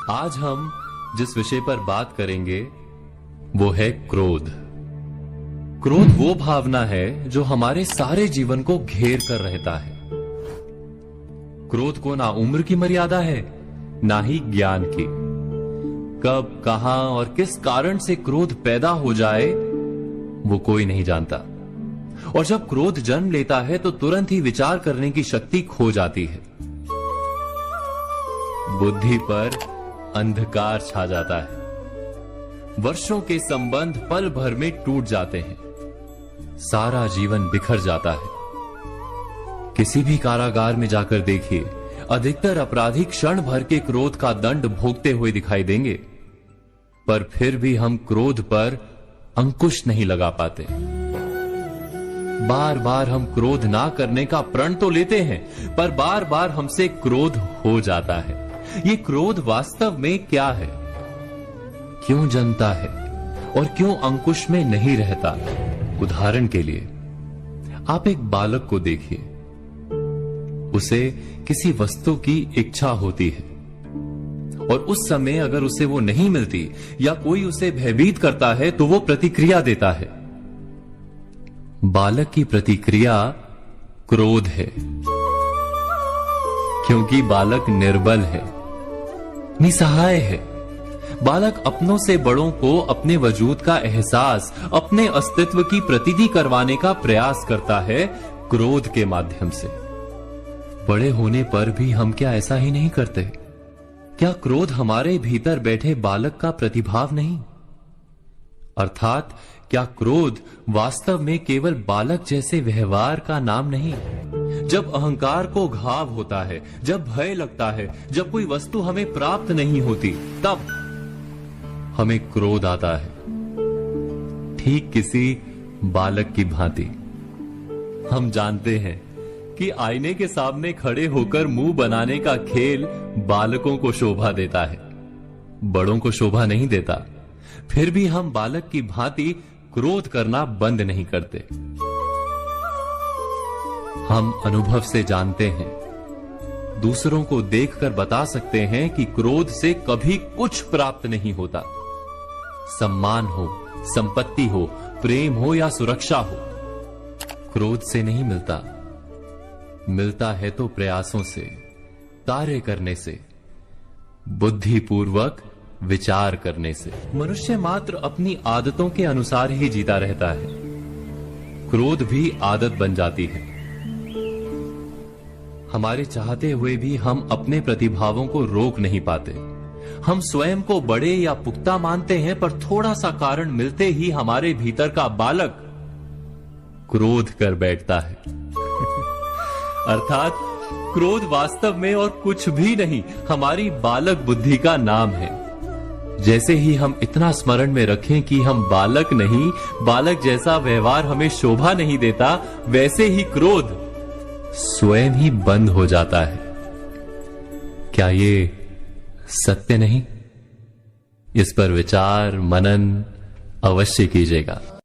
आज हम जिस विषय पर बात करेंगे वो है क्रोध। क्रोध वो भावना है जो हमारे सारे जीवन को घेर कर रहता है। क्रोध को ना उम्र की मर्यादा है, ना ही ज्ञान की। कब, कहां और किस कारण से क्रोध पैदा हो जाए वो कोई नहीं जानता। और जब क्रोध जन्म लेता है तो तुरंत ही विचार करने की शक्ति खो जाती है। बुद्धि पर अंधकार छा जाता है। वर्षों के संबंध पल भर में टूट जाते हैं। सारा जीवन बिखर जाता है। किसी भी कारागार में जाकर देखिए, अधिकतर अपराधी क्षण भर के क्रोध का दंड भोगते हुए दिखाई देंगे, पर फिर भी हम क्रोध पर अंकुश नहीं लगा पाते। बार बार हम क्रोध ना करने का प्रण तो लेते हैं, पर बार बार हमसे क्रोध हो जाता है। ये क्रोध वास्तव में क्या है, क्यों जन्मता है और क्यों अंकुश में नहीं रहता? उदाहरण के लिए आप एक बालक को देखिए। उसे किसी वस्तु की इच्छा होती है और उस समय अगर उसे वो नहीं मिलती या कोई उसे भयभीत करता है तो वो प्रतिक्रिया देता है। बालक की प्रतिक्रिया क्रोध है, क्योंकि बालक निर्बल है, निसहाय है। बालक अपनों से बड़ों को अपने वजूद का एहसास, अपने अस्तित्व की प्रतीति करवाने का प्रयास करता है क्रोध के माध्यम से। बड़े होने पर भी हम क्या ऐसा ही नहीं करते? क्या क्रोध हमारे भीतर बैठे बालक का प्रतिभाव नहीं? अर्थात क्या क्रोध वास्तव में केवल बालक जैसे व्यवहार का नाम नहीं? जब अहंकार को घाव होता है, जब भय लगता है, जब कोई वस्तु हमें प्राप्त नहीं होती, तब हमें क्रोध आता है, ठीक किसी बालक की भांति। हम जानते हैं कि आईने के सामने खड़े होकर मुंह बनाने का खेल बालकों को शोभा देता है, बड़ों को शोभा नहीं देता। फिर भी हम बालक की भांति क्रोध करना बंद नहीं करते। हम अनुभव से जानते हैं, दूसरों को देखकर बता सकते हैं कि क्रोध से कभी कुछ प्राप्त नहीं होता। सम्मान हो, संपत्ति हो, प्रेम हो या सुरक्षा हो, क्रोध से नहीं मिलता। मिलता है तो प्रयासों से, कार्य करने से, बुद्धिपूर्वक विचार करने से। मनुष्य मात्र अपनी आदतों के अनुसार ही जीता रहता है। क्रोध भी आदत बन जाती है। हमारे चाहते हुए भी हम अपने प्रतिभावों को रोक नहीं पाते। हम स्वयं को बड़े या पुख्ता मानते हैं, पर थोड़ा सा कारण मिलते ही हमारे भीतर का बालक क्रोध कर बैठता है। अर्थात क्रोध वास्तव में और कुछ भी नहीं, हमारी बालक बुद्धि का नाम है। जैसे ही हम इतना स्मरण में रखें कि हम बालक नहीं, बालक जैसा व्यवहार हमें शोभा नहीं देता, वैसे ही क्रोध स्वयं ही बंद हो जाता है। क्या ये सत्य नहीं? इस पर विचार मनन अवश्य कीजिएगा।